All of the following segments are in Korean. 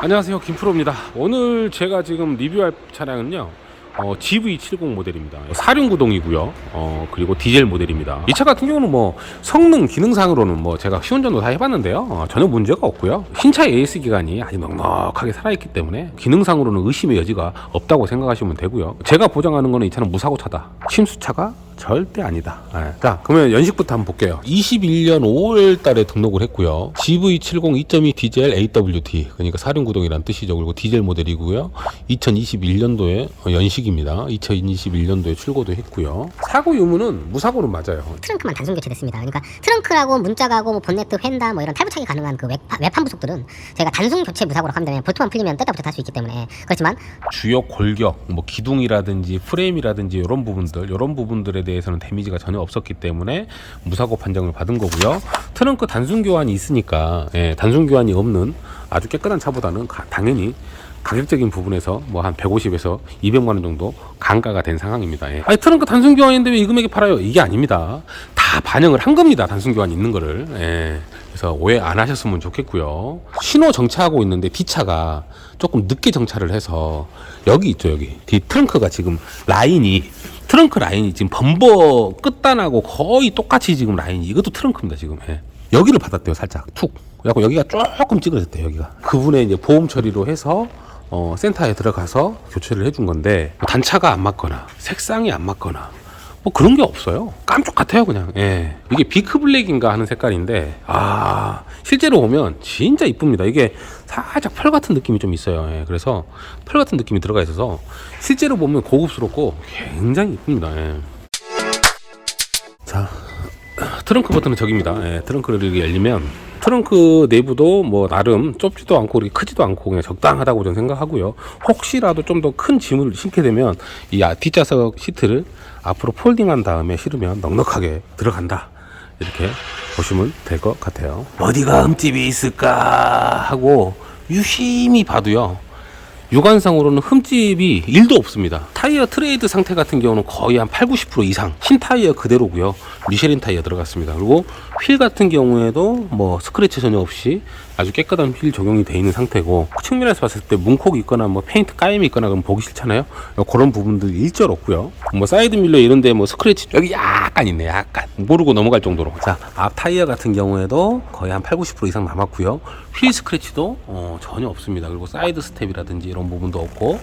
안녕하세요, 김프로입니다. 오늘 제가 지금 리뷰할 차량은요 GV70 모델입니다. 4륜구동이고요. 그리고 디젤 모델입니다. 이 차 같은 경우는 뭐 성능 기능상으로는 뭐 제가 시운전도 다 해봤는데요, 전혀 문제가 없고요. 신차 AS 기간이 아주 넉넉하게 살아있기 때문에 기능상으로는 의심의 여지가 없다고 생각하시면 되고요. 제가 보장하는 거는 이 차는 무사고차다, 침수차가 절대 아니다. 자, 그러면 연식부터 한번 볼게요. 21년 5월 달에 등록을 했고요. GV70 2.2 디젤 AWD, 그러니까 4륜구동이라는 뜻이죠. 그리고 디젤 모델이고요. 2021년도에 연식입니다. 2021년도에 출고도 했고요. 사고 유무는 무사고는 맞아요. 트렁크만 단순 교체됐습니다. 그러니까 트렁크라고 문짝하고 뭐 본네트, 휀다 뭐 이런 탈부착이 가능한 그 외판 부속들은 저희가 단순 교체 무사고라고 하면 되면 볼트만 풀리면 뗐다 붙였다 할 수 있기 때문에. 그렇지만 주요 골격, 뭐 기둥이라든지 프레임이라든지 이런 부분들에 대해서는 데미지가 전혀 없었기 때문에 무사고 판정을 받은 거고요. 트렁크 단순 교환이 있으니까, 단순 교환이 없는 아주 깨끗한 차보다는 당연히 가격적인 부분에서 뭐 한 150에서 200만 원 정도 강가가 된 상황입니다. 아니, 트렁크 단순 교환인데 왜 이 금액에 팔아요? 이게 아닙니다. 다 반영을 한 겁니다, 단순 교환이 있는 거를. 그래서 오해 안 하셨으면 좋겠고요. 신호 정차하고 있는데 뒷차가 조금 늦게 정차를 해서 여기 있죠, 여기 뒤 트렁크가 지금 트렁크 라인이 지금 범버 끝단하고 거의 똑같이 지금 라인이, 이것도 트렁크입니다 지금. 여기를 받았대요, 살짝 툭. 그래갖고 여기가 조금 찌그러졌대요, 여기가. 그분의 이제 보험 처리로 해서 센터에 들어가서 교체를 해준 건데, 단차가 안 맞거나 색상이 안 맞거나 뭐 그런 게 없어요. 깜짝 같아요, 그냥. 이게 비크 블랙인가 하는 색깔인데, 실제로 보면 진짜 이쁩니다. 이게 살짝 펄 같은 느낌이 좀 있어요. 그래서 펄 같은 느낌이 들어가 있어서 실제로 보면 고급스럽고 굉장히 이쁩니다. 자, 트렁크 버튼은 저기입니다. 트렁크를 이렇게 열리면 트렁크 내부도 뭐 나름 좁지도 않고 그렇게 크지도 않고 그냥 적당하다고 저는 생각하고요. 혹시라도 좀 더 큰 짐을 싣게 되면 이 뒷좌석 시트를 앞으로 폴딩한 다음에 실으면 넉넉하게 들어간다, 이렇게 보시면 될 것 같아요. 어디가 흠집이 있을까 하고 유심히 봐도요, 육안상으로는 흠집이 1도 없습니다. 타이어 트레이드 상태 같은 경우는 거의 한 80-90% 이상 신 타이어 그대로고요. 미쉐린 타이어 들어갔습니다. 그리고 휠 같은 경우에도 뭐 스크래치 전혀 없이 아주 깨끗한 휠 적용이 되어 있는 상태고, 그 측면에서 봤을 때 문콕이 있거나 뭐 페인트 까임이 있거나 그럼 보기 싫잖아요. 그런 부분들 일절 없고요. 뭐 사이드 밀러 이런데 뭐 스크래치 여기 약간 있네, 약간 모르고 넘어갈 정도로. 자, 앞 타이어 같은 경우에도 거의 한 80-90% 이상 남았고요. 휠 스크래치도 전혀 없습니다. 그리고 사이드 스텝이라든지 이런 부분도 없고,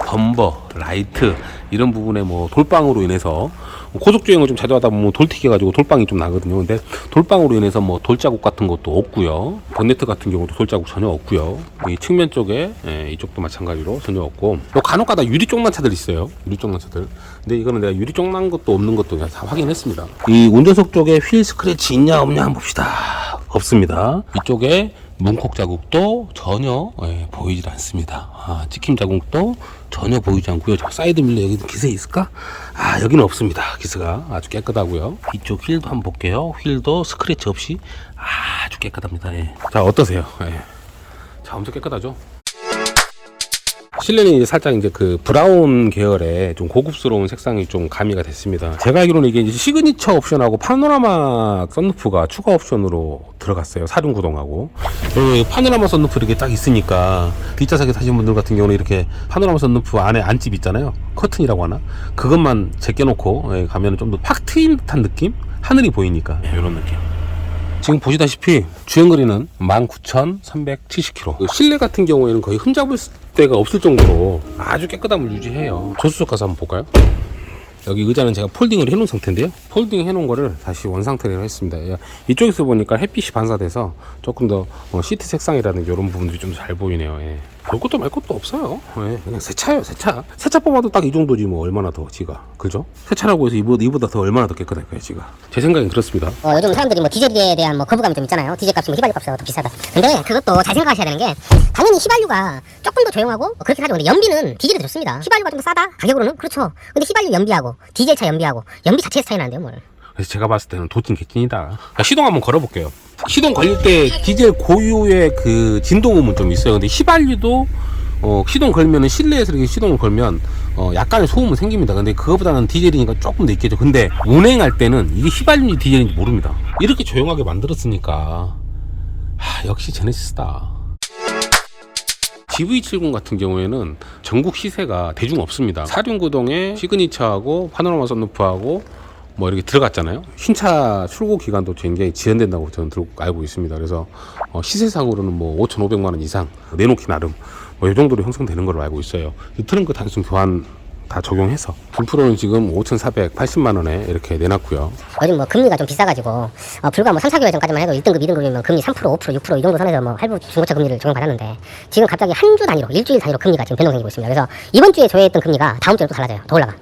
범버, 라이트 이런 부분에 뭐 돌방으로 인해서 고속주행을 좀 자주 하다 보면 돌 튀겨가지고 돌방이 좀 나거든요. 근데 돌방으로 인해서 뭐 돌자국 같은 것도 없고요. 본네트 같은 경우도 돌자국 전혀 없고요. 이 측면 쪽에 이쪽도 마찬가지로 전혀 없고, 뭐 간혹가다 유리 쪽난 차들 있어요. 유리 쪽난 차들. 근데 이거는 내가 유리 쪽난 것도 없는 것도 그냥 다 확인했습니다. 이 운전석 쪽에 휠 스크래치 있냐 없냐 한번 봅시다. 없습니다. 이쪽에 문콕 자국도 전혀 보이질 않습니다. 찍힘 자국도 전혀 보이지 않고요. 저 사이드 밀러 여기 기스 있을까? 여기는 없습니다. 기스가 아주 깨끗하고요. 이쪽 휠도 한번 볼게요. 휠도 스크래치 없이 아주 깨끗합니다. 자, 어떠세요? 자, 엄청 깨끗하죠? 실내는 이제 살짝 이제 그 브라운 계열의 좀 고급스러운 색상이 좀 가미가 됐습니다. 제가 알기로는 이게 이제 시그니처 옵션하고 파노라마 썬루프가 추가 옵션으로 들어갔어요. 4륜구동하고. 파노라마 썬루프 이렇게 딱 있으니까 뒷좌석에 타시는 분들 같은 경우는 이렇게 파노라마 썬루프 안에 안집 있잖아요. 커튼이라고 하나? 그것만 제껴놓고 가면 좀 더 팍 트인 듯한 느낌? 하늘이 보이니까 이런 느낌. 지금 보시다시피 주행거리는 19,370km. 실내 같은 경우에는 거의 흠잡을 데가 없을 정도로 아주 깨끗함을 유지해요. 조수석 가서 한번 볼까요? 여기 의자는 제가 폴딩을 해놓은 상태인데요, 폴딩 해놓은 거를 다시 원상태로 했습니다. 이쪽에서 보니까 햇빛이 반사돼서 조금 더 시트 색상이라든지 이런 부분들이 좀 잘 보이네요. 볼 것도 말 것도 없어요. 그냥 새 차예요, 새 차. 새 차 뽑아도 딱 이 정도지 뭐. 얼마나 더 지가, 그죠? 새 차라고 해서 이보다 더 얼마나 더 깨끗할 거야 지가. 제 생각엔 그렇습니다. 요즘 사람들이 뭐 디젤에 대한 뭐 거부감이 좀 있잖아요. 디젤 값이 뭐 휘발유 값보다 더 비싸다. 근데 그것도 잘 생각하셔야 되는 게, 당연히 휘발유가 조금 더 조용하고 그렇긴 하죠. 근데 연비는 디젤이 더 좋습니다. 휘발유가 좀 더 싸다 가격으로는. 그렇죠. 근데 휘발유 연비하고 디젤차 연비하고 연비 자체에서 차이 나는데요, 뭘. 그래서 제가 봤을 때는 도찐 개찐이다. 시동 한번 걸어볼게요. 시동 걸릴 때 디젤 고유의 그 진동음은 좀 있어요. 근데 휘발유도 시동 걸면은, 실내에서 이렇게 시동을 걸면 약간의 소음은 생깁니다. 근데 그거보다는 디젤이니까 조금 더 있겠죠. 근데 운행할 때는 이게 휘발유인지 디젤인지 모릅니다. 이렇게 조용하게 만들었으니까 역시 제네시스다. GV70 같은 경우에는 전국 시세가 대중 없습니다. 사륜구동에 시그니처하고 파노라마 썬루프하고 뭐 이렇게 들어갔잖아요. 신차 출고 기간도 굉장히 지연된다고 저는 알고 있습니다. 그래서 시세상으로는 뭐 5,500만 원 이상 내놓기 나름 뭐 이 정도로 형성되는 걸로 알고 있어요. 트렁크 단순 교환 다 적용해서 김프로는 지금 5,480만 원에 이렇게 내놨고요. 요즘 뭐 금리가 좀 비싸가지고 불과 뭐 3, 4개월 전까지만 해도 1등급, 2등급이면 금리 3%, 5%, 6% 이 정도 선에서 뭐 할부 중고차 금리를 적용받았는데 지금 갑자기 한 주 단위로, 일주일 단위로 금리가 지금 변동생기고 있습니다. 그래서 이번 주에 조회했던 금리가 다음 주에 또 달라져요. 더 올라가.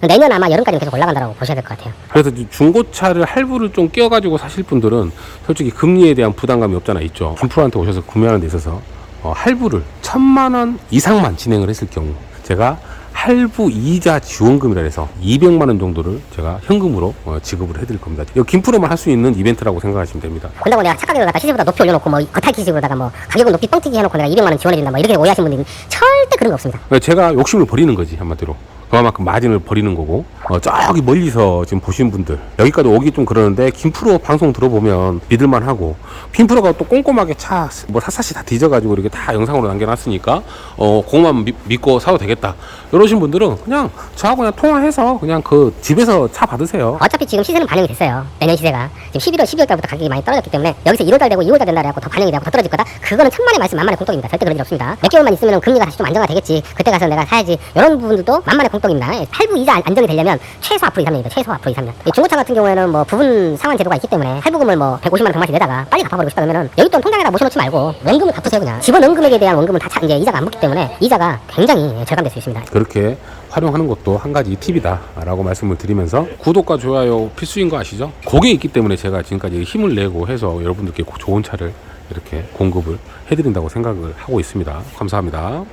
내년 아마 여름까지는 계속 올라간다고 보셔야 될 것 같아요. 그래서 중고차를 할부를 좀 껴가지고 사실 분들은 솔직히 금리에 대한 부담감이 없잖아 있죠. 김프로한테 오셔서 구매하는 데 있어서 할부를 1,000만 원 이상만 진행을 했을 경우 제가 할부 이자 지원금이라 해서 200만 원 정도를 제가 현금으로 지급을 해드릴 겁니다. 이거 김프로만 할 수 있는 이벤트라고 생각하시면 됩니다. 그런다고 내가 차 가격을 갖다 시세보다 높이 올려놓고 뭐 겉핥기식으로다가 뭐 가격은 높이 뻥튀기 해놓고 내가 200만 원 지원해준다 뭐 이렇게 오해하시는 분들이 절대 그런 거 없습니다. 제가 욕심을 버리는 거지 한마디로. 그만큼 마진을 버리는 거고 저기 멀리서 지금 보시는 분들 여기까지 오기 좀 그러는데 김프로 방송 들어보면 믿을만하고 김프로가 또 꼼꼼하게 차 뭐 샅샅이 다 뒤져가지고 이렇게 다 영상으로 남겨놨으니까 그것만 믿고 사도 되겠다 이러신 분들은 그냥 저하고 그냥 통화해서 그냥 그 집에서 차 받으세요. 어차피 지금 시세는 반영이 됐어요. 내년 시세가 지금 11월, 12월달부터 가격이 많이 떨어졌기 때문에 여기서 1월달 되고 2월달 된다 해갖고 더 반영이 되고 더 떨어질 거다. 그거는 천만의 말씀 만만의 공떡입니다. 절대 그런 일 없습니다. 몇 개월만 있으면 금리가 다시 좀 안정화 되겠지. 그때 가서 내가 사야지. 이런 부분들도 만만의 공떡입니다. 할부 이자 안정이 되려면 최소 앞으로 2, 3년이죠. 최소 앞으로 2, 3년. 중고차 같은 경우에는 뭐 부분 상환 제도가 있기 때문에 할부금을 뭐 150만 원, 100만원씩 내다가 빨리 갚아버리고 싶다 그러면은 여기 돈 통장에다 모셔놓지 말고 원금을 갚으세요 그냥. 집어 넣은 금액에 대한 원금은 다 이제 이자가 안 붙기 때문에 이자가 굉장히 절감될 수 있습니다. 그렇게 활용하는 것도 한 가지 팁이다 라고 말씀을 드리면서 구독과 좋아요 필수인 거 아시죠? 그게 있기 때문에 제가 지금까지 힘을 내고 해서 여러분들께 좋은 차를 이렇게 공급을 해드린다고 생각을 하고 있습니다. 감사합니다.